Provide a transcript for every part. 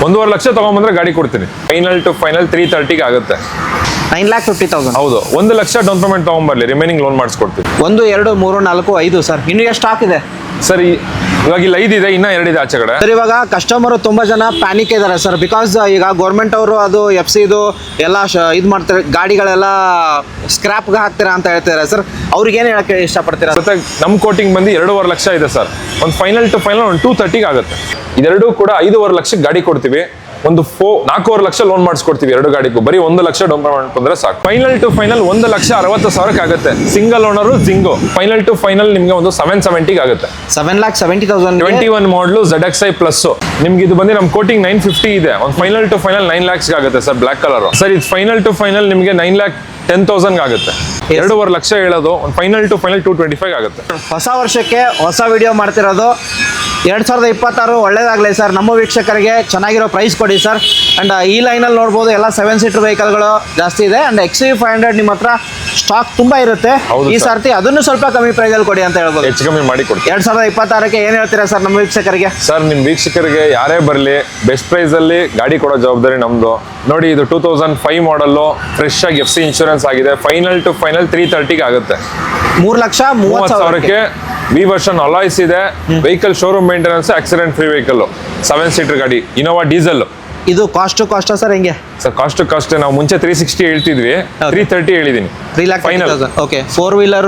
1.5 ಲಕ್ಷ ತಗೊಂಡ್ಬಂದ್ರೆ ಗಾಡಿ ಕೊಡ್ತೀನಿ. Final to final 330 ಆಗುತ್ತೆ. 9,50,000. ಹೌದು, 1 ಲಕ್ಷ ಡೌನ್ ಪೇಮೆಂಟ್ ತಗೊಂಡ್ಬರ್ಲಿ, ರಿಮೈನಿಂಗ್ ಲೋನ್ ಮಾಡಿಸ್ಕೊಡ್ತೀವಿ. 1, 2, 3, 4, 5 ಸರ್. ಇನ್ನು ಎಷ್ಟು ಸ್ಟಾಕ್ ಇದೆ ಸರ್? ಇವಾಗ ಇಲ್ಲಿ 5 ಇದೆ, ಇನ್ನ 2 ಇದೆ ಆಚೆ ಕಡೆ. ಸರ್ ಇವಾಗ ಕಸ್ಟಮರ್ ತುಂಬಾ ಜನ ಪ್ಯಾನಿಕ್ ಇದ್ದಾರೆ ಸರ್. ಬಿಕಾಸ್ ಈಗ ಗೌರ್ಮೆಂಟ್ ಅವರು ಅದು FC ಇದು ಎಲ್ಲ ಇದು ಮಾಡ್ತಾರೆ, ಗಾಡಿಗಳೆಲ್ಲ ಸ್ಕ್ರಾಪ್ಗೆ ಹಾಕ್ತೀರಾ ಅಂತ ಹೇಳ್ತಾರೆ ಸರ್. ಅವ್ರಿಗೆ ಏನು ಹೇಳಕ್ಕೆ ಇಷ್ಟಪಡ್ತೀರಾ? ಮತ್ತೆ ನಮ್ಮ ಕೋಟಿಂಗ್ ಬಂದು 2.5 ಲಕ್ಷ ಇದೆ ಸರ್. ಒಂದು ಫೈನಲ್ ಟು ಫೈನಲ್ ಒಂದು 230 ಆಗುತ್ತೆ. ಇದೆರಡೂ ಕೂಡ 5.5 ಲಕ್ಷಕ್ಕೆ ಗಾಡಿ ಕೊಡ್ತೀವಿ. ಒಂದು 4.5 ಲಕ್ಷ ಲೋನ್ ಮಾಡಿಸ್ಕೊಡ್ತೀವಿ 2 ಗಾಡಿಗೂ. ಬರೀ 1 ಲಕ್ಷ ಡೌನ್ ಪೇಮೆಂಟ್ ಬಂದ್ರೆ ಸಾಕು. ಫೈನಲ್ ಟು ಫೈನಲ್ 1,60,000 ಆಗುತ್ತೆ. ಸಿಂಗಲ್ ಓನರು ಜಿಂಗೋ. ಫೈನಲ್ ಟು ಫೈನಲ್ ನಿಮಗೆ ಒಂದು 770 ಆಗುತ್ತೆ. 7,70,000. 21 ಮಾಡಲು ZXi ಪ್ಲಸ್. ನಿಮ್ಗೆ ಇದು ಬಂದು ನಮ್ಮ ಕೋಟಿಂಗ್ 950 ಇದೆ. ಒಂದು ಫೈನಲ್ ಟು ಫೈನಲ್ 9 lakhs ಆಗುತ್ತೆ ಸರ್, ಬ್ಲಾಕ್ ಕಲರ್. ಸರ್ ಇದು ಫೈನಲ್ ಟು ಫೈನಲ್ ನಿಮಗೆ 9,10,000 ಆಗುತ್ತೆ. 2.5 ಲಕ್ಷ ಹೇಳೋದು. ಒಂದು ಫೈನಲ್ ಟು ಫೈನಲ್ 225 ಆಗುತ್ತೆ. ಹೊಸ ವರ್ಷಕ್ಕೆ ಹೊಸ ವಿಡಿಯೋ ಮಾಡ್ತಿರೋದು. 2026 ಒಳ್ಳೇದಾಗಲಿ ಸರ್. ನಮ್ಮ ವೀಕ್ಷಕರಿಗೆ ಚೆನ್ನಾಗಿರೋ ಪ್ರೈಸ್ ಕೊಡಿ ಸರ್. ಆ್ಯಂಡ್ ಈ ಲೈನಲ್ಲಿ ನೋಡ್ಬೋದು ಎಲ್ಲ 7 ಸೀಟರ್ ವೆಹಿಕಲ್ಗಳು ಜಾಸ್ತಿ ಇದೆ. ಆ್ಯಂಡ್ XUV500 ನಿಮ್ಮ ಹತ್ರ ಸ್ಟಾಕ್ ತುಂಬ ಇರುತ್ತೆ. ಈ ಸರ್ತಿ ಅದನ್ನು ಸ್ವಲ್ಪ ಕಮ್ಮಿ ಪ್ರೈಸಲ್ಲಿ ಕೊಡಿ ಅಂತ ಹೇಳ್ಬೋದು. ಹೆಚ್ಚು ಕಮ್ಮಿ ಮಾಡಿ ಕೊಡಿ. 2026ಕ್ಕೆ ಏನು ಹೇಳ್ತೀರಾ ಸರ್ ನಮ್ಮ ವೀಕ್ಷಕರಿಗೆ? ಸರ್ ನಿಮ್ಮ ವೀಕ್ಷಕರಿಗೆ ಯಾರೇ ಬರಲಿ ಬೆಸ್ಟ್ ಪ್ರೈಸಲ್ಲಿ ಗಾಡಿ ಕೊಡೋ ಜವಾಬ್ದಾರಿ ನಮ್ಮದು. ನೋಡಿ, ಇದು 2005 ಮಾಡಲ್ಲು, ಫ್ರೆಶ್ ಆಗಿ FC ಇನ್ಶೂರೆನ್ಸ್ ಆಗಿದೆ. ಫೈನಲ್ ಟು ಫೈನಲ್ 330 ಆಗುತ್ತೆ. 3,30,000ಕ್ಕೆ ವಿ ವರ್ಷನ್ ಅಲಾಯ್ಸ್ ಇದೆ. Vehicle showroom maintenance, accident free vehicle, 7 seater ಗಾಡಿ, ಇನೋವಾ ಡೀಸೆಲ್. ಇದು ಕಾಸ್ಟ್ ಸರ್ ಹೆಂಗೆ ಸರ್? ಕಾಸ್ಟ್ ನಾವು ಮುಂಚೆ 360 ಹೇಳ್ತಿದ್ವಿ, 330 ಹೇಳಿದೀನಿ. 3,30,000. ಓಕೆ. 4-wheeler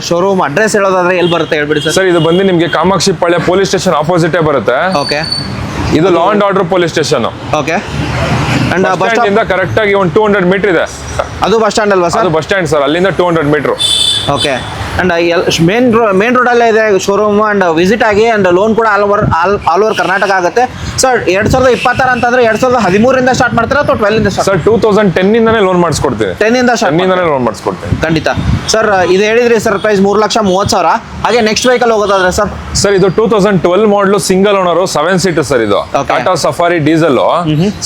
ಶೋರೂಮ್ ಅಡ್ರೆಸ್ ಹೇಳೋದಾದ್ರೆ ಎಲ್ಲಿ ಬರುತ್ತೆ ಹೇಳ್ಬಿಡಿ ಸರ್. ಸರ್ ಇದು ಬಂದು ನಿಮಗೆ ಕಾಮಾಕ್ಷಿ ಪಾಳ್ಯ ಪೊಲೀಸ್ ಸ್ಟೇಷನ್ ಆಪೋಸಿಟೇ ಬರುತ್ತೆ. ಓಕೆ. ಇದು law and order police station. Okay. And bus stand ಇಂದ ಕರೆಕ್ಟ್ ಆಗಿ ಒಂದು 200 ಮೀಟರ್ ಇದೆ. ಅದು ಬಸ್ ಸ್ಟ್ಯಾಂಡ್ ಅಲ್ವಾ ಸರ್? ಅದು ಬಸ್ ಸ್ಟ್ಯಾಂಡ್ ಸರ್, ಅಲ್ಲಿಂದ 200 ಮೀಟರ್. ಓಕೆ. ಅಂಡ್ ಮೇನ್ ರೋಡಲ್ಲೇ ಇದೆ ಶೋರೂಮ್. ಅಂಡ್ ವಿಸಿಟ್ ಆಗಿ. ಅಂಡ್ ಲೋನ್ ಕೂಡ ಆಲ್ ಓವರ್ ಕರ್ನಾಟಕ ಆಗುತ್ತೆ ಸರ್. 2026 ಅಂತಂದ್ರೆ 2013 ಸ್ಟಾರ್ಟ್ ಮಾಡ್ತೀರಾ ಅಥವಾ 12 ಸ್ಟಾರ್ಟ್? ಸರ್ 2010 ಇಂದಾನೇ ಲೋನ್ ಮಾಡಿಸ್ಕೊಡ್ತೀನಿ. 10 ಲೋನ್ ಮಾಡಿಸ್ಕೊಡ್ತೀನಿ ಖಂಡಿತ ಸರ್. ಇದು ಹೇಳಿದ್ರಿ ಸರ್ ಪ್ರೈಸ್ 3,30,000. ಹಾಗೆ ನೆಕ್ಸ್ಟ್ ವೆಹಿಕಲ್ ಹೋಗೋದಾದ್ರೆ ಸರ್? ಸರ್ ಇದು 2012 ಮಾಡಲು ಸಿಂಗಲ್ ಓನರ್ 7 ಸೀಟರ್ ಸರ್. ಇದು Tata safari diesel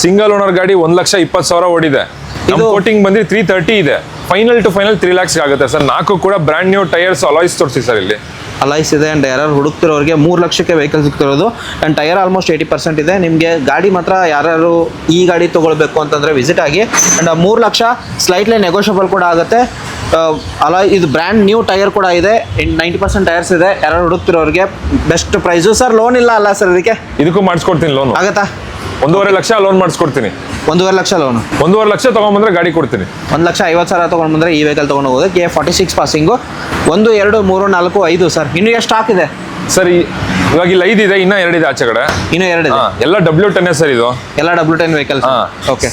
single owner ಗಾಡಿ. 1,20,000 ಓಡಿದೆ. ಇದು ಕೋಟಿಂಗ್ ಬಂದ್ರೆ 330 ಇದೆ. ಫೈನಲ್ ಟು ಫೈನಲ್ 3 lakhs ಆಗುತ್ತೆ ಸರ್. 4 ಕೂಡ ಬ್ರ್ಯಾಂಡ್ ನ್ಯೂ ಟೈರ್ಸ್ ಅಲಾಯ್ಸ್ ತೋರಿಸಿ ಸರ್. ಇಲ್ಲಿ ಅಲಾಯ್ಸ್ ಇದೆ. ಆ್ಯಂಡ್ ಯಾರು ಹುಡುಕ್ತಿರೋರಿಗೆ 3 ಲಕ್ಷಕ್ಕೆ ವೆಹಿಕಲ್ ಸಿಗ್ತಿರೋದು. ಆ್ಯಂಡ್ ಟೈರ್ ಆಲ್ಮೋಸ್ಟ್ 80% ಇದೆ. ನಿಮಗೆ ಗಾಡಿ ಮಾತ್ರ ಯಾರು ಈ ಗಾಡಿ ತೊಗೊಳ್ಬೇಕು ಅಂತಂದರೆ ವಿಸಿಟ್ ಆಗಿ. ಆ್ಯಂಡ್ 3 ಲಕ್ಷ ಸ್ಲೈಟ್ಲಿ ನೆಗೋಷಿಯಬಲ್ ಕೂಡ ಆಗುತ್ತೆ. ಅಲಾಯ್ ಇದು ಬ್ರ್ಯಾಂಡ್ ನ್ಯೂ ಟೈರ್ ಕೂಡ ಇದೆ. 90% ಟೈರ್ಸ್ ಇದೆ. ಯಾರು ಹುಡುಕ್ತಿರೋರಿಗೆ ಬೆಸ್ಟ್ ಪ್ರೈಸು ಸರ್. ಲೋನ್ ಇಲ್ಲ ಅಲ್ಲ ಸರ್ ಇದಕ್ಕೆ? ಇದಕ್ಕೂ ಮಾಡಿಸ್ಕೊಡ್ತೀನಿ ಲೋನ್. ಆಗುತ್ತಾ? 1.5 ಲಕ್ಷ ಲೋನ್ ಮಾಡಿಸ್ಕೊಡ್ತೀನಿ. 1.5 ಲಕ್ಷ ಲೋನು. 1.5 ಲಕ್ಷ ತೊಗೊಂಡ್ಬಂದ್ರೆ ಗಾಡಿ ಕೊಡ್ತೀನಿ. 1,50,000 ತೊಗೊಂಡು ಬಂದರೆ ಈ ವೆಹಿಕಲ್ ತೊಗೊಂಡು ಹೋಗೋದಕ್ಕೆ. K46 passing. 1, 2, 3, 4, 5 ಸರ್. ಇನ್ನು ಎಷ್ಟು ಸ್ಟಾಕ್ ಇದೆ ಸರ್? ಇವಾಗ ಇಲ್ಲಿ 5 ಇದೆ, ಇನ್ನ 2 ಇದೆ ಆಚೆ ಕಡೆ. ಇನ್ನು 2 ಇದೆ. ಎಲ್ಲ W10 ಸರ್. ಇದು ಎಲ್ಲ W10 ವೆಹಿಕಲ್. ಓಕೆ,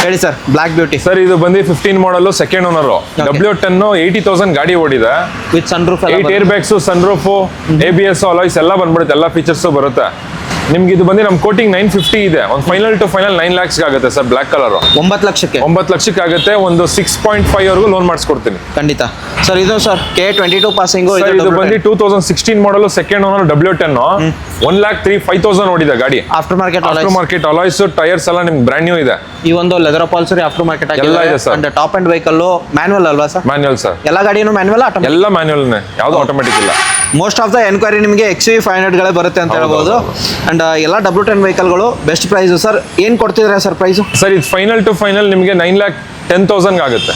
ಹೇಳಿ ಸರ್. Block beauty sir. ಇದು ಬಂದು 15 ಮಾಡಲು ಸೆಕೆಂಡ್ ಓನರ್. W10 80,000 ಗಾಡಿ ಓಡಿದೆ. With sunroof, 8 air bags, sunroof, ABS, alloys ಎಲ್ಲ ಬಂದ್ಬಿಡುತ್ತೆ. ಎಲ್ಲ ಫೀಚರ್ಸ್ ಬರುತ್ತೆ. ನಿಮ್ಗೆ ಇದು ಬಂದು ನಮ್ಮ ಕೋಟಿಂಗ್ 950 ಇದೆ. ಒಂದು ಫೈನಲ್ ಟು ಫೈನಲ್ 9 lakhs ಆಗುತ್ತೆ ಸರ್. ಬ್ಲಾಕ್ ಕಲರ್ 9 ಲಕ್ಷಕ್ಕೆ. 9 ಲಕ್ಷಕ್ಕೆ ಆಗುತ್ತೆ. ಒಂದು 6.5 ವರೆಗೂ ಲೋನ್ ಮಾಡಿಸ್ಕೊಡ್ತೀನಿ ಖಂಡಿತ ಸರ್. ಇದು ಸರ್ K22 ಪಾಸಿಂಗು. ಇದು ಬಂದು 2016 ಮಾಡಲು ಸೆಕೆಂಡ್ ಓನರ್ W10 1,35,000 ಓಡಿದೆ ಗಾಡಿ. ಆಫ್ಟರ್ ಮಾರ್ಕೆಟ್ ಅಲಾಯ್ಸ್, ಟೈರ್ಸ್ ಎಲ್ಲ ನಿಮ್ಗೆ ಬ್ರ್ಯಾಂಡ್ ನ್ಯೂ ಇದೆ. ಈ ಒಂದು ಲೆದರ್ ಅಪಾಲ್ಸರಿ ಆಫ್ಟರ್ ಮಾರ್ಕೆಟ್ ಎಲ್ಲ ಇದೆ sir. And top and vehicle manual ಅಲ್ವಾ ಸರ್? Manual sir. ಎಲ್ಲ ಗಾಡಿನೂ ಮ್ಯಾನ್ಯುವಲ್? ಎಲ್ಲ ಮ್ಯಾನ್ಯುವಲ್ನೇ, ಯಾವುದು ಆಟೋಮೆಟಿಕ್ ಇಲ್ಲ. ಮೋಸ್ಟ್ ಆಫ್ ದ ಎನ್ಕ್ವೈರಿ ನಿಮಗೆ XUV500 ಬರುತ್ತೆ ಅಂತ ಹೇಳ್ಬೋದು. ಅಂಡ್ ಎಲ್ಲ W10 ವೆಹಿಕಲ್ಗಳು ಬೆಸ್ಟ್ ಪ್ರೈಸ್ ಸರ್. ಏನು ಕೊಡ್ತಿದ್ರೆ ಸರ್ ಪ್ರೈಸು? ಸರ್ ಇದು ಫೈನಲ್ ಟು ಫೈನಲ್ ನಿಮಗೆ 9,10,000 ಆಗುತ್ತೆ.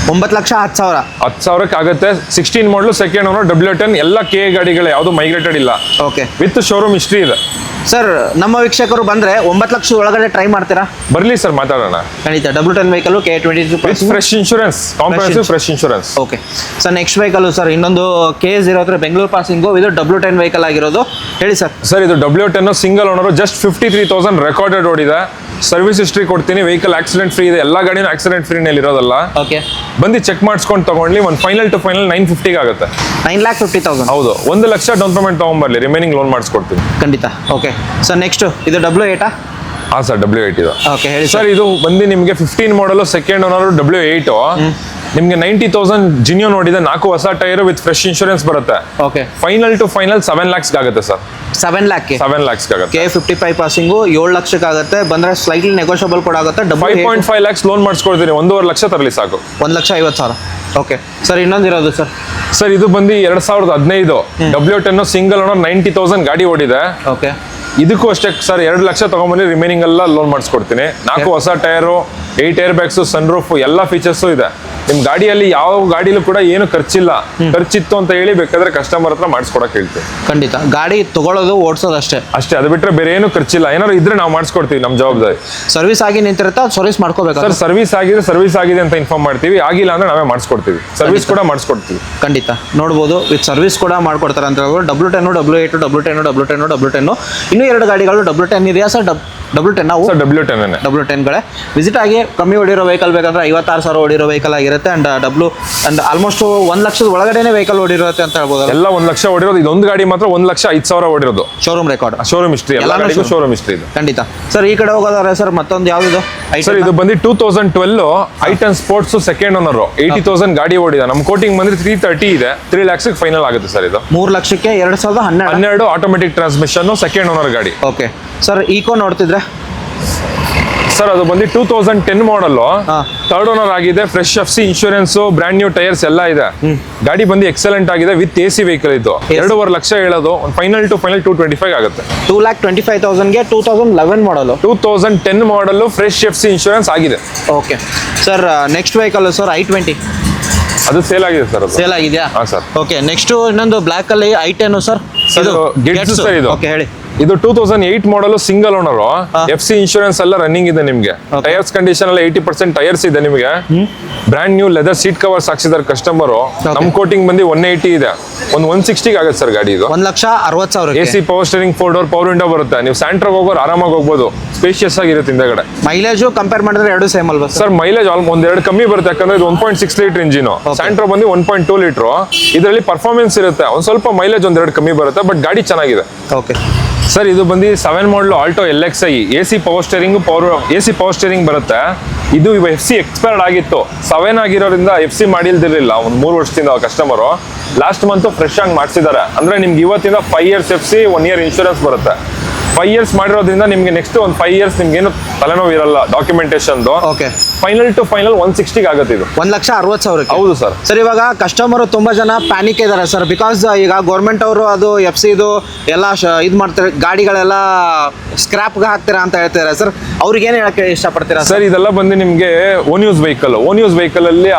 9,10,000. 10,000 ಆಗುತ್ತೆ. 16 ಮಾಡಲು ಸೆಕೆಂಡ್ ಓನರ್ W10 ಎಲ್ಲ K ಗಾಡಿಗಳು, ಯಾವುದು ಮೈಗ್ರೇಟೆಡ್ ಇಲ್ಲ. ಓಕೆ. ವಿತ್ ಶೋರೂಮ್ ಹಿಸ್ಟ್ರಿ ಇದೆ ಸರ್. ನಮ್ಮ ವೀಕ್ಷಕರು ಬಂದ್ರೆ 9 ಲಕ್ಷ ಒಳಗಡೆ ಟ್ರೈ ಮಾಡ್ತೀರಾ? ಬರ್ಲಿ ಸರ್, ಮಾತಾಡೋಣ. ಖಂಡಿತ. W10 vehicle K22 fresh insurance, comprehensive fresh insurance. Okay sir. Next vehicle sir ಇನ್ನೊಂದು K03 ಬೆಂಗಳೂರು ಪಾಸಿಂಗು. ಇದು W10 ವೆಹಿಕಲ್ ಆಗಿರೋದು. ಹೇಳಿ ಸರ್. ಸರ್ ಇದು W10 single owner, just 53,000 recorded ಓಡಿದೆ. ಸರ್ವಿಸ್ ಹಿಸ್ಟ್ರಿ ಕೊಡ್ತೀನಿ. ವೆಹಿಕಲ್ ಆಕ್ಸಿಡೆಂಟ್ ಫ್ರೀ ಇದೆ. ಎಲ್ಲ ಗಾಡಿನೂ ಆಕ್ಸಿಡೆಂಟ್ ಫ್ರೀನಲ್ಲಿ ಇರೋದಲ್ಲ. ಓಕೆ. ಬಂದು ಚೆಕ್ ಮಾಡಿಸ್ಕೊಂಡು ತಗೊಂಡ್ಲಿ. ಒಂದು ಫೈನಲ್ ಟು ಫೈನಲ್ 950 ಆಗುತ್ತೆ. 9,50,000. ಹೌದು. 1 ಲಕ್ಷ ಡೌನ್ ಪೇಮೆಂಟ್ ತಗೊಂಡ್ಬರ್ಲಿ, ರಿಮೈನಿಂಗ್ ಲೋನ್ ಮಾಡಿಸ್ಕೊಡ್ತೀನಿ ಖಂಡಿತ. Okay sir. ನೆಕ್ಸ್ಟ್ ಇದು W8? ಹಾಂ ಸರ್, W8 ಇದು. ಓಕೆ, ಹೇಳಿ ಸರ್. ಇದು ಬಂದು ನಿಮಗೆ 15 ಮಾಡಲು ಸೆಕೆಂಡ್ ಓನರ್ W8 ನಿಮಗೆ 90,000 ಜಿನಿಯೋ ನೋಡಿದೆ. 4 ಹೊಸ ಟೈರ್ ವಿತ್ ಫ್ರೆಶ್ ಇನ್ಶೂರೆನ್ಸ್ ಬರುತ್ತೆ. Okay. Final to final 7 lakhs ಆಗುತ್ತೆ ಸರ್. 7 lakh 7 lakhs ಆಗುತ್ತೆ. K55 ಪಾಸಿಂಗು 7 ಲಕ್ಷಕ್ಕೆ ಆಗುತ್ತೆ. ಬಂದ್ರೆ ಸ್ಲೈಟ್ಲಿ ನೆಗೋಷಿಯಬಲ್ ಕೂಡ ಆಗುತ್ತೆ. 5.5 lakhs ಲೋನ್ ಮಾಡಿಸ್ಕೊಡ್ತೀನಿ. 1.5 ಲಕ್ಷ ತರಲಿ ಸಾಕು. 1,50,000. Okay sir. ಇನ್ನೊಂದಿರೋದು ಸರ್? ಸರ್ ಇದು ಬಂದು 2015 W10 ಸಿಂಗಲ್ ಓನರ್ 90,000 ಗಾಡಿ ಓಡಿದೆ. ಓಕೆ. ಇದಕ್ಕೂ ಅಷ್ಟೇ ಸರ್ 2 ಲಕ್ಷ ತಗೊಂಬಂದು ರಿಮೈನಿಂಗ್ ಎಲ್ಲ ಲೋನ್ ಮಾಡಿಸ್ಕೊಡ್ತೀನಿ. 4 ಹೊಸ tyre, 8 air bags, sun roof ಎಲ್ಲ ಫೀಚರ್ಸು ಇದೆ. ನಿಮ್ ಗಾಡಿಯಲ್ಲಿ ಯಾವ ಗಾಡಿಲೂ ಕೂಡ ಏನು ಖರ್ಚಿಲ್ಲ. ಖರ್ಚಿತ್ತು ಅಂತ ಹೇಳಿ ಬೇಕಾದ್ರೆ ಕಸ್ಟಮರ್ ಹತ್ರ ಮಾಡಿಸ್ಕೊಡಕ್ ಹೇಳ್ತೀವಿ. ಖಂಡಿತ ಗಾಡಿ ತಗೊಳ್ಳೋದು ಓಡಿಸೋದು ಅಷ್ಟೇ. ಅದು ಬಿಟ್ರೆ ಬೇರೆ ಏನು ಖರ್ಚಿಲ್ಲ. ಏನಾದ್ರು ಇದ್ರೆ ನಾವು ಮಾಡಿಸ್ಕೊಡ್ತೀವಿ, ನಮ್ಮ ಜವಾಬ್ದಾರಿ. ಸರ್ವಿಸ್ ಆಗಿ ನಿಂತಿರುತ್ತೆ, ಸರ್ವಿಸ್ ಮಾಡ್ಕೋಬೇಕು ಸರ್. ಸರ್ವಿಸ್ ಆಗಿದೆ ಅಂತ ಇನ್ಫಾರ್ಮ್ ಮಾಡ್ತೀವಿ, ಆಗಿಲ್ಲ ಅಂದ್ರೆ ನಾವೇ ಮಾಡಿಸ್ಕೊಡ್ತೀವಿ. ಸರ್ವಿಸ್ ಕೂಡ ಮಾಡಿಸ್ಕೊಡ್ತೀವಿ. ಖಂಡಿತ ನೋಡ್ಬೋದು, ವಿತ್ ಸರ್ವಿಸ್ ಕೂಡ ಮಾಡ್ಕೊಡ್ತಾರೆ ಅಂತ ಹೇಳ್ಬೋದು. W10, W8, W10, W10, W10 ಇನ್ನೂ 2 ಗಾಡಿಗಳು W10 ಇದೆಯಾ ಸರ್? W10 ನಾವು ಸರ್ W10ಗಳೇ ವಿಸಿಟ್ ಆಗಿ ಕಮ್ಮಿ ಹೊಡಿರೋ ವೆಹಿಕಲ್ ಬೇಕಂದ್ರೆ 56,000 ಹೊಡಿರೋ ವೆಹಿಕಲ್ ಆಗಿರುತ್ತೆ. ಅಂಡ್ ಆಲ್ಮೋಸ್ಟ್ 1 ಲಕ್ಷದ ಒಳಗಡೆನೆ ವೆಹಿಕಲ್ ಹೊಡಿರುತ್ತೆ ಅಂತ ಹೇಳ್ಬೋದು. ಎಲ್ಲ 1 ಲಕ್ಷ ಹೊಡಿರೋದು. ಇದೊಂದು ಗಾಡಿ ಮಾತ್ರ 1,05,000 ಹೊಡಿರೋದು. ಶೋರೂಮ್ ರೆಕಾರ್ಡ್, ಶೋರೂಮ್ ಹಿಸ್ಟ್ರಿ, ಎಲ್ಲ ಗಾಡಿಗೂ ಶೋರೂಮ್ ಹಿಸ್ಟ್ರಿ ಇದೆ. ಖಂಡಿತ ಸರ್. ಈ ಕಡೆ ಹೋಗೋದಾದ್ರೆ ಸರ್ ಮತ್ತೊಂದು ಯಾವ್ದು ಸರ್? ಇದು ಬಂದು 2012 ಐಟನ್ ಸ್ಪೋರ್ಟ್ಸ್ ಸೆಕೆಂಡ್ ಓನರ್, 80,000 ಗಾಡಿ ಓಡಿದೆ. ನಮ್ಮ ಕೋಟಿಂಗ್ ಬಂದ್ರೆ 330 ಇದೆ. 3 lakhs ಫೈನಲ್ ಆಗುತ್ತೆ ಸರ್. ಇದು 3 ಲಕ್ಷಕ್ಕೆ 2012 ಆಟೋಮೆಟಿಕ್ ಟ್ರಾನ್ಸ್ಮಿಷನ್ ಸೆಕೆಂಡ್ ಓನರ್ ಗಾಡಿ. Okay sir. ಈಕೋ ನೋಡ್ತಿದ್ರೆ ಸರ್ ಅದು ಬಂದು 2010 ಮಾಡಲ್, ಥರ್ಡ್ ಓನರ್ ಆಗಿದೆ. Fresh FC insurance, brand new tyres ಎಲ್ಲ ಇದೆ. ಗಾಡಿ ಬಂದು ಎಕ್ಸಲೆಂಟ್ ಆಗಿದೆ, ವಿತ್ AC ವೆಹಿಕಲ್. ಇದು 2.5 ಲಕ್ಷ ಹೇಳೋದು. ಫೈನಲ್ ಟು ಫೈನಲ್ 225 ಆಗುತ್ತೆ. 2,25,000ಗೆ 2011 ಮಾಡಲು, 2010 ಮಾಡಲ್, ಫ್ರೆಶ್ FC ಇನ್ಶೂರೆನ್ಸ್ ಆಗಿದೆ. Okay sir. Next vehicle sir I20 ಅದು ಸೇಲ್ ಆಗಿದೆ ಸರ್. ಅದು ಸೇಲ್ ಆಗಿದೆಯಾ? ಹಾಂ ಸರ್. ಓಕೆ. ನೆಕ್ಸ್ಟ್ ಇನ್ನೊಂದು ಬ್ಲ್ಯಾಕ್ ಅಲ್ಲಿ I10 ಸರ್. ಇದು ಗೆಟ್ಸ್ ಸರ್. ಇದು ಓಕೆ ಹೇಳಿ. ಇದು 2008 model, single owner, FC insurance ಎಲ್ಲ ರನ್ನಿಂಗ್ ಇದೆ ನಿಮಗೆ. ಟೈರ್ಸ್ ಕಂಡೀಷನ್ ಎಲ್ಲ 80% ಟೈರ್ಸ್ ಇದೆ ನಿಮಗೆ. Brand new leather seat covers ಹಾಕ್ಸಿದಾರೆ ಕಸ್ಟಮರ್. ನಮ್ ಕೋಟಿಂಗ್ ಬಂದು 180 ಇದೆ. ಒಂದು 160 ಆಗುತ್ತೆ ಸರ್ ಗಾಡಿ. ಇದು 1,60,000. AC power steering, 4 door power window ಬರುತ್ತೆ. ನೀವು ಸ್ಯಾಂಟ್ರಾಗ್ ಹೋಗೋರು ಆರಾಮಾಗಿ ಹೋಗ್ಬೋದು, ಸ್ಪೇಷಿಯಸ್ ಆಗಿರುತ್ತೆ ಹಿಂದೆಗಡೆ. ಮೈಲೇಜ್ ಕಂಪೇರ್ ಮಾಡಿದ್ರೆ 2 ಸೇಮ್ ಅಲ್ವಾ ಸರ್? ಮೈಲೇಜ್ ಆಲ್ಮೋಸ್ಟ್ 2 ಕಮ್ಮಿ ಬರುತ್ತೆ, ಯಾಕಂದ್ರೆ ಇದು 1.6 ಲೀಟರ್ ಇಂಜಿನ್. ಸ್ಯಾಂಟ್ರಾ ಬಂದು 1.2 ಲೀಟರ್. ಇದರಲ್ಲಿ ಪರ್ಫಾರ್ಮೆನ್ಸ್ ಇರುತ್ತೆ, ಒಂದ್ ಸ್ವಲ್ಪ ಮೈಲೇಜ್ 2 ಕಮ್ಮಿ ಬರುತ್ತೆ, ಬಟ್ ಗಾಡಿ ಚೆನ್ನಾಗಿದೆ. Okay sir. ಇದು ಬಂದು 7 model Alto LXi, AC power steering ಬರುತ್ತೆ. ಇದು FC ಎಕ್ಸ್ಪೈರ್ಡ್ ಆಗಿತ್ತು. 7 ಆಗಿರೋದ್ರಿಂದ FC ಮಾಡಿಲ್ದಿರಲಿಲ್ಲ ಒಂದು 3 ವರ್ಷದಿಂದ ಕಸ್ಟಮರು. ಲಾಸ್ಟ್ ಮಂತ್ ಫ್ರೆಶ್ ಆಗಿ ಮಾಡಿಸಿದ್ದಾರೆ. ಅಂದ್ರೆ ನಿಮ್ಗೆ ಇವತ್ತಿಂದ 5 years FC, 1 year ಇನ್ಶೂರೆನ್ಸ್ ಬರುತ್ತೆ. 5 years ಮಾಡಿರೋದ್ರಿಂದ ನಿಮ್ಗೆ ನೆಕ್ಸ್ಟ್ ಒಂದು 5 years ನಿಮ್ಗೆ ಏನು ತಲೆನೋವು ಇರಲ್ಲ documentation. Okay. Final to final 160 ಆಗುತ್ತೆ. ಇದು 1,60,000. ಹೌದು ಸರ್. ಸರ್ ಇವಾಗ ಕಸ್ಟಮರ್ ತುಂಬಾ ಜನ ಪ್ಯಾನಿಕ್ ಇದಾರೆ ಸರ್, ಬಿಕಾಸ್ ಈಗ ಗೌರ್ಮೆಂಟ್ ಅವರು ಅದು FC ಇದು ಎಲ್ಲ ಇದು ಮಾಡ್ತಾರೆ, ಗಾಡಿಗಳೆಲ್ಲ ಸ್ಕ್ರಾಪ್ಗೆ ಹಾಕ್ತೀರಾ ಅಂತ ಹೇಳ್ತಾರೆ ಸರ್. ಅವ್ರಿಗೆ ಏನು ಹೇಳಕ್ಕೆ ಇಷ್ಟಪಡ್ತೀರಾ ಸರ್? ಇದೆಲ್ಲ ಬಂದು ನಿಮಗೆ ಓನ್ ಯೂಸ್ ವೆಹಿಕಲ್ ಅಲ್ಲಿ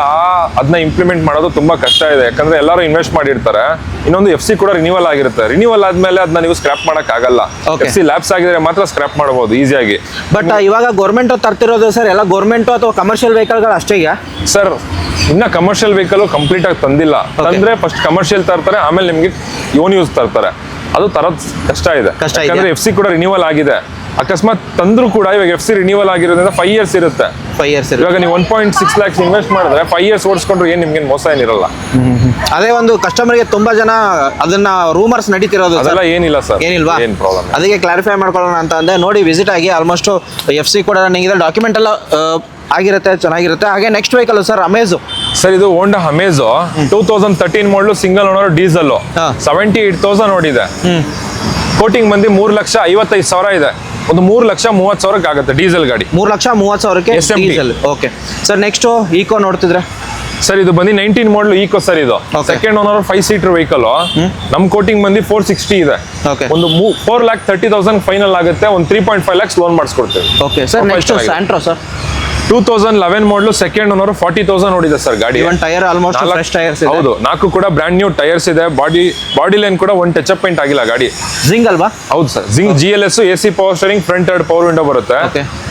ಅದನ್ನ ಇಂಪ್ಲಿಮೆಂಟ್ ಮಾಡೋದು ತುಂಬಾ ಕಷ್ಟ ಇದೆ, ಯಾಕಂದ್ರೆ ಎಲ್ಲರೂ ಇನ್ವೆಸ್ಟ್ ಮಾಡಿರ್ತಾರೆ. ಇನ್ನೊಂದು FC ಕೂಡ ರಿನ್ಯೂವಲ್ ಆಗಿರುತ್ತೆ. ರಿನ್ಯೂವಲ್ ಆದ್ಮೇಲೆ ಅದನ್ನ ನೀವು ಸ್ಕ್ರಾಪ್ ಮಾಡಕ್ ಆಗಲ್ಲ. FC ಲ್ಯಾಪ್ಸ್ ಆಗಿದ್ರೆ ಮಾತ್ರ ಸ್ಕ್ರಾಪ್ ಮಾಡಬಹುದು ಈಸಿಯಾಗಿ. ಬಟ್ ಇವಾಗ ಗೌರ್ಮೆಂಟ್ ತರ್ತಿರೋದು ಸರ್ ಎಲ್ಲ ಗೌರ್ಮೆಂಟ್ ಅಥವಾ ಕಮರ್ಷಿಯಲ್ ವೆಹಿಕಲ್ಗಳು ಅಷ್ಟೇ ಸರ್. ಇನ್ನ ಕಮರ್ಷಿಯಲ್ ವೆಹಿಕಲ್ ಕಂಪ್ಲೀಟ್ ಆಗಿ ತಂದಿಲ್ಲ. ತಂದ್ರೆ ಫಸ್ಟ್ ಕಮರ್ಷಿಯಲ್ ತರ್ತಾರೆ, ಆಮೇಲೆ ನಿಮ್ಗೆ ಓನ್ ಯೂಸ್ ತರ್ತಾರೆ. ಅದು ತರೋದ್ ಕಷ್ಟ ಇದೆ, ಯಾಕಂದ್ರೆ FC ಕೂಡ ರಿನ್ಯೂವಲ್ ಆಗಿದೆ. ಅಕಸ್ಮಾತ್ ತಂದ್ರು ಕೂಡ ಇವಾಗ FC ರಿನ್ಯೂವಲ್ ಆಗಿರೋದ್ರಿಂದ 5 years ಇರುತ್ತೆ. 5 years ಇವಾಗ ನೀವು 1.6 lakhs ಇನ್ವೆಸ್ಟ್ ಮಾಡಿದ್ರೆ 5 years ಓಡಿಸ್ಕೊಂಡ್ರೆ ನಿಮ್ಗೆ ಮೋಸ ಏನಿರಲ್ಲ. ಅದೇ ಒಂದು ಕಸ್ಟಮರ್ಗೆ ತುಂಬಾ ಜನ ಅದನ್ನ ರೂಮರ್ಸ್ ನಡೀತಿರೋದು. ಅದೆಲ್ಲ ಏನಿಲ್ಲ ಸರ್, ಏನಿಲ್ವಾ? ಏನು ಪ್ರಾಬ್ಲಮ್. ಅದಕ್ಕೆ ಕ್ಲಾರಿಫೈ ಮಾಡ್ಕೊಳ್ಳೋಣ ಅಂತ ಅಂದೆ. ನೋಡಿ ವಿಸಿಟ್ ಆಗಿ. ಆಲ್ಮೋಸ್ಟ್ FC ಕೂಡ ರನ್ನಿಂಗ್ ಇದೆ, ಡಾಕ್ಯುಮೆಂಟ್ ಎಲ್ಲ ಆಗಿರುತ್ತೆ, ಚೆನ್ನಾಗಿರುತ್ತೆ. ಹಾಗೆ next vehicle sir Amaze sir. ಇದು ಹೋಂಡಾ ಅಮೇಜ್ 2013 ಮಾಡಲು, ಸಿಂಗಲ್ ಓನರ್, ಡೀಸೆಲ್, 78,000 ನೋಡಿದೆ. ಕೋಟಿಂಗ್ ಬಂದು 3,55,000 ಇದೆ. ಒಂದು 3,30,000 ಆಗುತ್ತೆ ಡೀಸೆಲ್ ಗಾಡಿ. 3,30,000ಕ್ಕೆ diesel. Okay sir. Next Eeco ನೋಡ್ತಿದ್ರೆ ಸರ್. ಇದು ಬಂದು 19 ಮಾಡಲ್ ಈಕೋ ಸರ್. ಇದು ಸೆಕೆಂಡ್ ಓನರ್ 5 seater ವೆಹಿಕಲ್. ನಮ್ ಕೋಟಿಂಗ್ ಬಂದು 460 ಇದೆ. ಒಂದು 4,30,000 ಫೈನಲ್ ಆಗುತ್ತೆ. ಒಂದು 3.5 lakhs ಲೋನ್ ಮಾಡಿಸ್ಕೊಡ್ತೇವೆ. Okay sir. Next Santro sir. 2011 model, second owner, 40,000 ನೋಡಿದೆ ಸರ್ ಗಾಡಿ. ಟೈರ್ ಆಲ್ಮೋಸ್ಟ್ ಫ್ರೆಶ್ ಟೈರ್ಸ್ ಇದೆ. ಹೌದು, 4 ಕೂಡ ಬ್ರ್ಯಾಂಡ್ ನ್ಯೂ ಟೈರ್ಸ್ ಇದೆ. ಬಾಡಿ ಲೈನ್ ಕೂಡ ಒಂದು ಟಚ್ ಅಪ್ ಪೇಂಟ್ ಆಗಿಲ್ಲ ಗಾಡಿ. ಜಿಂಗ್ ಅಲ್ವಾ? ಹೌದು sir. Zing GLS, AC power steering, front 2 power window ಬರುತ್ತೆ.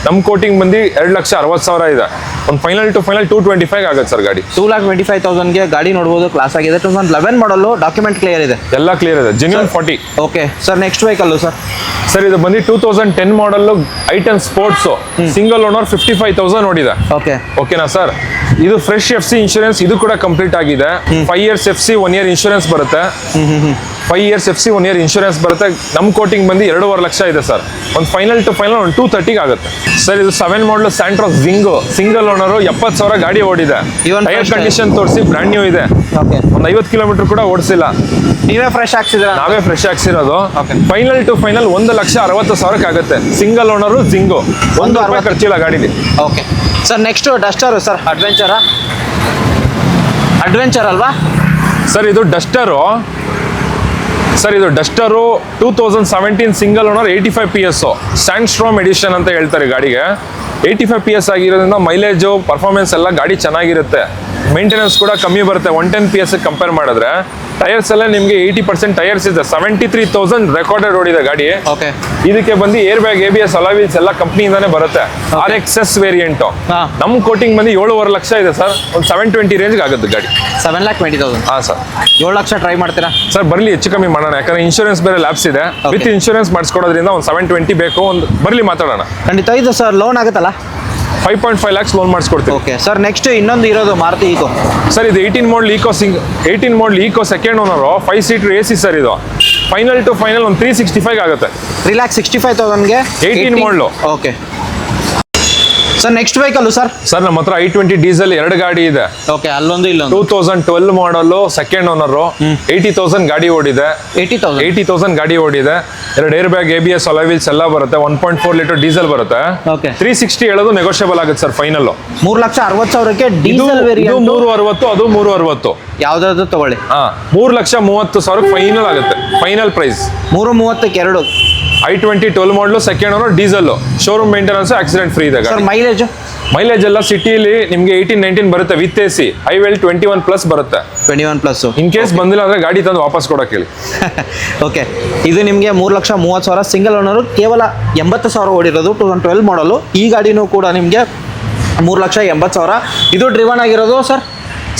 ನಮ್ ಕೋಟಿಂಗ್ ಬಂದು 2,60,000 ಇದೆ. ಒಂದು ಫೈನಲ್ ಟು ಫೈನಲ್ 225 ಆಗುತ್ತೆ ಸರ್ ಗಾಡಿ. 2,25,000ಗೆ ಗಾಡಿ ನೋಡಬಹುದು, ಕ್ಲಾಸ್ ಆಗಿದೆ. 2011 ಮಾಡಲು, ಡಾಕ್ಯುಮೆಂಟ್ ಕ್ಲಿಯರ್ ಇದೆ, ಎಲ್ಲ ಕ್ಲಿಯರ್ ಇದೆ, genuine 40. Okay sir. Next vehicle sir. Sir ಇದು ಬಂದು 2010 ಮಾಡಲ್ ಐಟನ್ ಸ್ಪೋರ್ಟ್ಸ್, ಸಿಂಗಲ್ ಓನರ್, 55,000 ನೋಡಿದೆ. ಓಕೆನಾ ಸರ್? ಇದು ಫ್ರೆಶ್ FC ಇನ್ಶೂರೆನ್ಸ್, ಇದು ಕೂಡ ಕಂಪ್ಲೀಟ್ ಆಗಿದೆ. 5 years FC, 1 year ಇನ್ಶೂರೆನ್ಸ್ ಬರುತ್ತೆ. 5 years FC, 1 year ಇನ್ಶೂರೆನ್ಸ್ ಬರುತ್ತೆ. ನಮ್ ಕೋಟಿಂಗ್ ಬಂದು 2.5 ಲಕ್ಷ ಇದೆ ಸರ್. ಒಂದು ಫೈನಲ್ ಟು ಫೈನಲ್ ಒಂದು 230 ಆಗುತ್ತೆ ಸರ್. ಇದು 7 ಮಾಡಲ್ ಸ್ಯಾಂಟ್ರಾ ಜಿಂಗ್, ಸಿಂಗಲ್ ಓನರ್, 70,000 ಗಾಡಿ ಓಡಿದೆ. ಟೈರ್ ಕಂಡೀಷನ್ ತೋರಿಸಿ ಬ್ರ್ಯಾಂಡ್ ನ್ಯೂ ಇದೆ. ಒಂದು 50 ಕಿಲೋಮೀಟರ್ ಕೂಡ ಓಡಿಸಿಲ್ಲ. ನೀವೇ ಫ್ರೆಶ್ ಹಾಕ್ಸಿದ್ರ? ನಾವೇ ಫ್ರೆಶ್ ಹಾಕ್ಸಿರೋದು. ಫೈನಲ್ ಟು ಫೈನಲ್ 1,60,000 ಆಗುತ್ತೆ. ಸಿಂಗಲ್ ಓನರು, ಜಿಂಗು, 1 ರೂಪಾಯಿ ಖರ್ಚಿಲ್ಲ ಗಾಡಿಲಿ. Okay sir. Next Duster sir. Adventure ಅಲ್ವಾ ಸರ್? ಇದು ಡಸ್ಟರು ಸರ್ ಇದು Duster 2017 single owner 85 PS sandstorm edition ಅಂತ ಹೇಳ್ತಾರೆ ಗಾಡಿಗೆ. 85 PS ಆಗಿರೋದ್ರಿಂದ ಮೈಲೇಜು ಪರ್ಫಾರ್ಮೆನ್ಸ್ ಎಲ್ಲ ಗಾಡಿ ಚೆನ್ನಾಗಿರುತ್ತೆ. ಮೇಂಟೆನೆನ್ಸ್ ಕೂಡ ಕಮ್ಮಿ ಬರುತ್ತೆ 110 PS ಕಂಪೇರ್ ಮಾಡಿದ್ರೆ. ಟೈರ್ಸ್ ಎಲ್ಲ ನಿಮಗೆ 80% ಟೈರ್ಸ್ ಇದೆ. 73,000 ರೆಕಾರ್ಡೆಡ್ ಓಡಿದೆ ಗಾಡಿ. ಓಕೆ, ಇದಕ್ಕೆ ಬಂದು air bag, ABS, alloy wheels ಎಲ್ಲ ಕಂಪ್ನಿಯಿಂದಾನೇ ಬರುತ್ತೆ. RXS ವೇರಿಯಂಟ್ ನಮ್ಮ ಕೋಟಿಂಗ್ ಬಂದು 7.5 ಲಕ್ಷ ಇದೆ ಸರ್. ಒಂದು 720 ರೇಂಜ್ಗೆ ಆಗುತ್ತೆ ಗಾಡಿ. 7,20,000. ಹಾಂ ಸರ್. 7 ಲಕ್ಷ ಟ್ರೈ ಮಾಡ್ತೀರಾ ಸರ್? ಬರಲಿ ಹೆಚ್ಚು ಕಮ್ಮಿ ಮಾಡೋಣ, ಯಾಕಂದ್ರೆ ಇನ್ಶೂರೆನ್ಸ್ ಬೇರೆ ಲ್ಯಾಬ್ಸ್ ಇದೆ. ವಿತ್ ಇನ್ಶೂರೆನ್ಸ್ ಮಾಡಿಸ್ಕೊಡೋದ್ರಿಂದ ಒಂದು 720 ಬೇಕು. ಒಂದು ಬರಲಿ ಮಾತಾಡೋಣ. ಖಂಡಿತ. ಇದು ಸರ್ ಲೋನ್ ಆಗುತ್ತಲ್ಲ? 5.5 lakhs ಲೋನ್ ಮಾಡಿಸ್ಕೊಡ್ತೀವಿ. ಓಕೆ ಸರ್, ನೆಕ್ಸ್ಟ್ ಇನ್ನೊಂದು ಇರೋದು ಮಾರುತಿ ಈಕೋ. ಸರ್ ಇದು 18 model Eeco second owner 5 seater AC sir. ಇದು ಫೈನಲ್ ಟು ಫೈನಲ್ ಒಂದು 365 ಆಗುತ್ತೆ. 3,65,000ಗೆ 18 model. Okay sir, next vehicle sir? Sir ನಮ್ಮ ಹತ್ರ i20 ಡೀಸೆಲ್ 2 ಗಾಡಿ ಇದೆ. ಓಕೆ, ಅಲ್ಲೊಂದು ಇಲ್ಲೊಂದು. 2012 ಮಾಡಲು ಸೆಕೆಂಡ್ ಓನರು 80,000 ಗಾಡಿ ಓಡಿದೆ. 80,000 ಗಾಡಿ ಓಡಿದೆ. 2 air bag, ABS, alloy wheels ಎಲ್ಲ ಬರುತ್ತೆ. 1.4 ಲೀಟರ್ ಡೀಸೆಲ್ ಬರುತ್ತೆ. ಓಕೆ, 360 ಹೇಳೋದು ನೆಗೋಷಿಯಬಲ್ ಆಗುತ್ತೆ ಸರ್. ಫೈನಲ್ 3,60,000ಕ್ಕೆ ಡೀಸೆಲ್ ವೇರಿಯಂಟ್. 360 ಅದು 360. ಯಾವ್ದಾದ್ರು ತಗೊಳ್ಳಿ. 3,30,000 ಫೈನಲ್ ಆಗುತ್ತೆ. Final price 330ಕ್ಕೆ 2. i20 12 ಮಾಡಲು second owner diesel. Showroom maintenance, accident free ಇದೆ ಸರ್. ಗಾಡಿ. ಮೈಲೇಜ್ ಎಲ್ಲ ಸಿಟಿಲಿ ನಿಮಗೆ 18-19 ಬರುತ್ತೆ ವಿತ್ AC. ಹೈವೇಲ್ 21+ ಬರುತ್ತೆ. 21+. ಇನ್ ಕೇಸ್ ಬಂದಿಲ್ಲ ಅಂದ್ರೆ ಗಾಡಿ ತಂದು ವಾಪಸ್ ಕೊಡಕ್ಕೆ ಹೇಳಿ. ಓಕೆ, ಇದು ನಿಮಗೆ 3,30,000 ಸಿಂಗಲ್ ಓನರು, ಕೇವಲ 80,000 ಓಡಿರೋದು. 2012 ಮಾಡಲು. ಈ ಗಾಡಿನೂ ಕೂಡ ನಿಮಗೆ 3,80,000. ಇದು ಡ್ರಿವನ್ ಆಗಿರೋದು ಸರ್?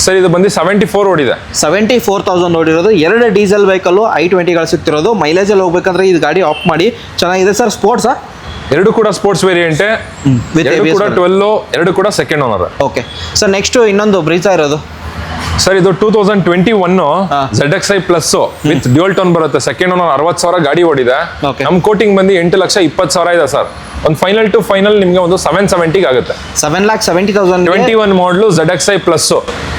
ಸರ್ ಇದು ಬಂದು 74 ಓಡಿದೆ. 74,000 ಓಡಿರೋದು. 2 ಡೀಸೆಲ್ ವೆಹಿಕಲ್ಲು i20ಗಳು ಸಿಗ್ತಿರೋದು. ಮೈಲೇಜಲ್ಲಿ ಹೋಗ್ಬೇಕಂದ್ರೆ ಇದು ಗಾಡಿ ಆಫ್ ಮಾಡಿ ಚೆನ್ನಾಗಿದೆ ಸರ್. ಸ್ಪೋರ್ಟ್ಸಾ? 2 ಕೂಡ ಸ್ಪೋರ್ಟ್ಸ್ ವೇರಿಯಂಟೇ. 2 ಕೂಡ 12, 2 ಕೂಡ second owner. Okay sir, next ಇನ್ನೊಂದು ಬ್ರೀಜಾ ಇರೋದು. ಸರ್ ಇದು 2021 ZXi plus with dual tone ಬರುತ್ತೆ. ಸೆಕೆಂಡ್ ಓನರ್ 60,000 ಗಾಡಿ ಓಡಿದೆ. ನಮ್ಮ ಕೋಟಿಂಗ್ ಬಂದು 8,20,000 ಇದೆ ಸರ್. ಒಂದು ಫೈನಲ್ ಟು ಫೈನಲ್ ನಿಮಗೆ ಒಂದು 770 ಆಗುತ್ತೆ. 7,70,000. 21 ಮಾಡಲು ZXi plus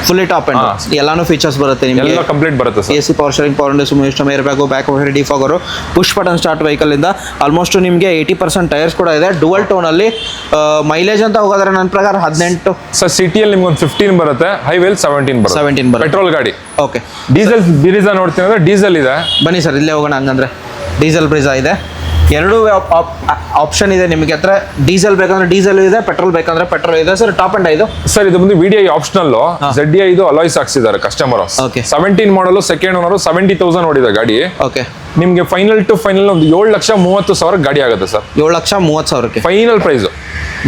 fully top and ಎಲ್ಲಾನು ಫೀಚರ್ಸ್ ಬರುತ್ತೆ ನಿಮಗೆ. ಎಲ್ಲ ಕಂಪ್ಲೀಟ್ ಬರುತ್ತೆ sir. AC, power steering, power window, system, air bag, back defogger, push button start vehicle ಇಂದ ಆಲ್ಮೋಸ್ಟ್ ನಿಮಗೆ 80% ಟೈರ್ಸ್ ಕೂಡ ಇದೆ. ಡುವಲ್ ಟೋನ್ ಅಲ್ಲಿ. ಮೈಲೇಜ್ ಅಂತ ಹೋಗೋದ್ರೆ ನನ್ನ ಪ್ರಕಾರ 18 ಸರ್. ಸಿಟಿಯಲ್ಲಿ ನಿಮ್ಗೆ ಒಂದು 15 ಬರುತ್ತೆ. ಹೈವೇಲ್ 17 ಬರುತ್ತೆ. ಪೆಟ್ರೋಲ್ ಗಾಡಿ. ಓಕೆ, ಡೀಸೆಲ್ ಬ್ರೀಜಾ ನೋಡ್ತೀನಿ ಅಂದ್ರೆ ಡೀಸೆಲ್ ಇದೆ. ಬನ್ನಿ ಸರ್, ಇಲ್ಲೇ ಹೋಗೋಣ. ಹಂಗಂದ್ರೆ ಡೀಸೆಲ್ ಬ್ರೀಜಾ ಇದೆ. 2 ಆಪ್ಷನ್ ಇದೆ ನಿಮಗೆ ಹತ್ರ. ಡೀಸೆಲ್ ಬೇಕಂದ್ರೆ ಡೀಸೆಲ್ ಇದೆ, ಪೆಟ್ರೋಲ್ ಬೇಕಂದ್ರೆ ಪೆಟ್ರೋಲ್ ಇದೆ ಸರ್. ಟಾಪ್ ಅಂಡ್ ಇದು ಸರ್. ಇದು ಬಂದು VDI ಆಪ್ಷನಲ್. ZDI ಇದು ಅಲಾಯ್ಸ್ ಹಾಕ್ಸಿದ್ದಾರೆ ಕಸ್ಟಮರ್. Okay. 17 ಮಾಡಲು ಸೆಕೆಂಡ್ ಓನರ್ 70,000 ಓಡಿದೆ ಗಾಡಿ. ಓಕೆ, ನಿಮಗೆ ಫೈನಲ್ ಟು ಫೈನಲ್ ಒಂದು 7,30,000 ಗಾಡಿ ಆಗುತ್ತೆ ಸರ್. 7,30,000ಕ್ಕೆ final price.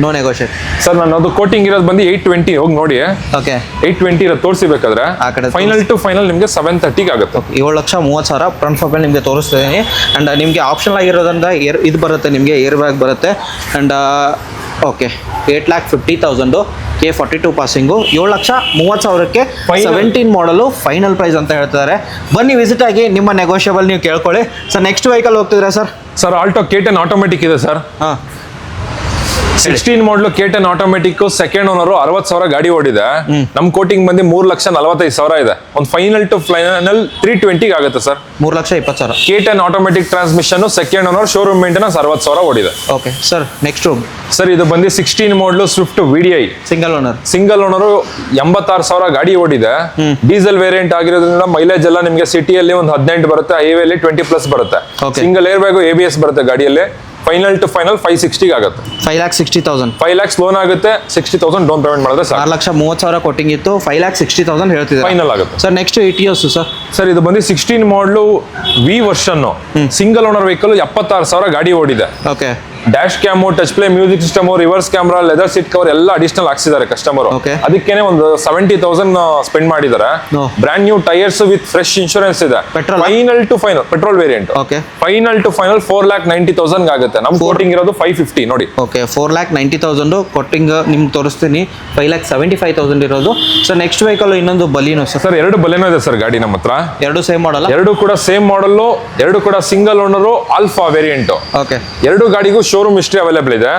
No negotiate sir. ನಾನು ಅದು ಕೋಟಿಂಗ್ ಇರೋದು ಬಂದು 820. ಹೋಗಿ ನೋಡಿ. ಓಕೆ, 820 ಇರೋದು ತೋರಿಸಬೇಕಾದ್ರೆ ಆ ಕಡೆ ಫೈನಲ್ ಟು ಫೈನಲ್ ನಿಮಗೆ 730 ಆಗುತ್ತೆ. 7,30,000 ಫ್ರಂಟ್ ಫಾರ್ಮಲ್ಲಿ ನಿಮಗೆ ತೋರಿಸ್ತಿದ್ದೀನಿ. ಆ್ಯಂಡ್ ನಿಮಗೆ ಆಪ್ಷನ್ ಆಗಿರೋದ್ರಿಂದ ಇದು ಬರುತ್ತೆ ನಿಮಗೆ, ಏರ್ ಬ್ಯಾಗ್ ಬರುತ್ತೆ. And okay, 8,50,000 K42 passing. 7,30,000ಕ್ಕೆ 17 ಮಾಡಲು ಫೈನಲ್ ಪ್ರೈಸ್ ಅಂತ ಹೇಳ್ತಿದ್ದಾರೆ. ಬನ್ನಿ, ವಿಸಿಟ್ ಆಗಿ ನಿಮ್ಮ ನೆಗೋಷಿಯಬಲ್ ನೀವು ಕೇಳ್ಕೊಳ್ಳಿ ಸರ್. ನೆಕ್ಸ್ಟ್ ವೆಹಿಕಲ್ ಹೋಗ್ತಿದ್ರೆ sir? Sir Alto K10 automatic ಇದೆ sir. 16 model K10 automatic second owner 60,000 ಗಾಡಿ ಓಡಿದೆ. ನಮ್ ಕೋಟಿಂಗ್ ಬಂದು 3,45,000 ಇದೆ. ಒಂದು ಫೈನಲ್ ಟು ಫೈನಲ್ 320 ಆಗುತ್ತೆ sir. 3,20,000. K10 automatic transmission second owner, showroom maintenance 60,000 ಓಡಿದೆ. ಓಕೆ ಸರ್, ನೆಕ್ಸ್ಟ್ ಸರ್ ಇದು ಬಂದು 16 ಮಾಡಲು ಸ್ವಿಫ್ಟ್ VDI ಸಿಂಗಲ್ ಓನರ್ 86,000 ಗಾಡಿ ಓಡಿದೆ. ಡೀಸೆಲ್ ವೇರಿಯಂಟ್ ಆಗಿರೋದ್ರಿಂದ ಮೈಲೇಜ್ ಎಲ್ಲ ನಿಮಗೆ ಸಿಟಿಯಲ್ಲಿ ಒಂದು 18 ಬರುತ್ತೆ. ಹೈವೇಲಿ 20+ ಬರುತ್ತೆ. ಸಿಂಗಲ್ ಏರ್ ಬ್ಯಾಗು, ABS ಬರುತ್ತೆ ಗಾಡಿಯಲ್ಲಿ. ಫೈನಲ್ ಟು ಫೈನಲ್ 560 ಆಗುತ್ತೆ. 5,60,000. 5 lakhs ಲೋನ್ ಆಗುತ್ತೆ. 60,000 ಡೌನ್ ಪೇಮೆಂಟ್ ಮಾಡಿದ್ರೆ ಸಾಕು. 6,30,000 ಕೊಟ್ಟಿಂಗ್ ಇತ್ತು. 5,60,000 ಹೇಳ್ತಿದ್ದಾರೆ. ಫೈನಲ್ ಆಗುತ್ತೆ sir. Next ETOS sir? Sir ಇದು ಬಂದು 16 model V version single owner vehicle 76,000 ಗಾಡಿ ಓಡಿದೆ. Okay, dash cam, touch play, music system, reverse camera, leather seat cover ಎಲ್ಲ ಅಡಿಷನಲ್ ಹಾಕ್ಸಿದ್ದಾರೆ ಕಸ್ಟಮರ್. ಅದಕ್ಕೇನೆ ಒಂದು 70,000 ಸ್ಪೆಂಡ್ ಮಾಡಿದ್ದಾರೆ. Brand new tyres with fresh insurance ಇದೆ. Final to final petrol variant. Okay, final to final 4,90,000 ಆಗುತ್ತೆ. ನಮ್ ಕೋಟಿಂಗ್ ಇರೋದು 550 ನೋಡಿ. ಓಕೆ, 4,90,000 ಕೊಟ್ಟಿಂಗ್ ನಿಮ್ಗೆ ತೋರಿಸ್ತೀನಿ. 5,75,000 ಇರೋದು. ಸರ್ ನೆಕ್ಸ್ಟ್ ವೆಹಿಕಲ್ ಇನ್ನೊಂದು ಬಲೀನೋ ಸರ್? 2 ಬಲೆನೋ ಇದೆ ಸರ್ ಗಾಡಿ ನಮ್ಮ ಹತ್ರ. 2 ಸೇಮ್ ಮಾಡಲ್ಲ? 2 ಕೂಡ ಸೇಮ್ ಮಾಡಲ್ಲು. 2 ಕೂಡ single owner, alpha variant. Okay, 2 ಗಾಡಿಗೂ ಶೋರೂಮ್ ಹಿಸ್ಟ್ರಿ ಅವೈಲೇಬಲ್ ಇದೆ.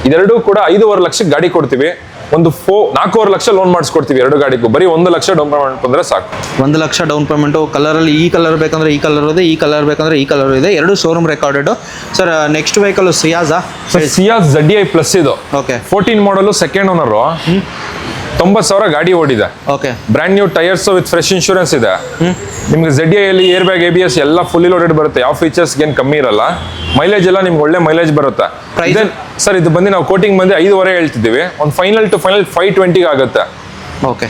ಇದೆರಡು ಕೂಡ 5.5 ಲಕ್ಷಕ್ಕೆ ಗಾಡಿ ಕೊಡ್ತೀವಿ. ಒಂದು 4.5 ಲಕ್ಷ ಲೋನ್ ಮಾಡಿಸ್ಕೊಡ್ತೀವಿ 2 ಗಾಡಿಗೂ. ಬರೀ 1 ಲಕ್ಷ ಡೌನ್ ಪೇಮೆಂಟ್ ಬಂದ್ರೆ ಸಾಕು. 1 ಲಕ್ಷ ಡೌನ್ ಪೇಮೆಂಟು. ಕಲರಲ್ಲಿ ಈ ಕಲರ್ ಬೇಕಂದ್ರೆ ಈ ಕಲರ್ ಇದೆ, ಈ ಕಲರ್ ಬೇಕಂದ್ರೆ ಈ ಕಲರ್ ಇದೆ. 2 showroom recorded. Sir next vehicle ಸಿಯಾಜ್ ZDI plus ಇದು. ಓಕೆ, 14 ಮಾಡಲು ಸೆಕೆಂಡ್ ಓನರು 90,000 ಗಾಡಿ ಓಡಿದೆ. Okay. Brand new tyres with fresh insurance ಇದೆ. ನಿಮ್ಗೆ ZDI ಅಲ್ಲಿ ಏರ್ ಬ್ಯಾಗ್ ABS ಎಲ್ಲ ಫುಲ್ಲಿ ಲೋಡೆಡ್ ಬರುತ್ತೆ. ಯಾವ ಫೀಚರ್ಸ್ ಏನು ಕಮ್ಮಿ ಇರಲ್ಲ. ಮೈಲೇಜ್ ಎಲ್ಲ ನಿಮ್ಗೆ ಒಳ್ಳೆ ಮೈಲೇಜ್ ಬರುತ್ತೆ. ಸರ್ ಇದು ಬಂದು ನಾವು ಕೋಟಿಂಗ್ ಬಂದು 5.5 ಹೇಳ್ತಿದ್ದೀವಿ. ಒಂದು ಫೈನಲ್ ಟು ಫೈನಲ್ 520 ಆಗುತ್ತೆ. ಓಕೆ.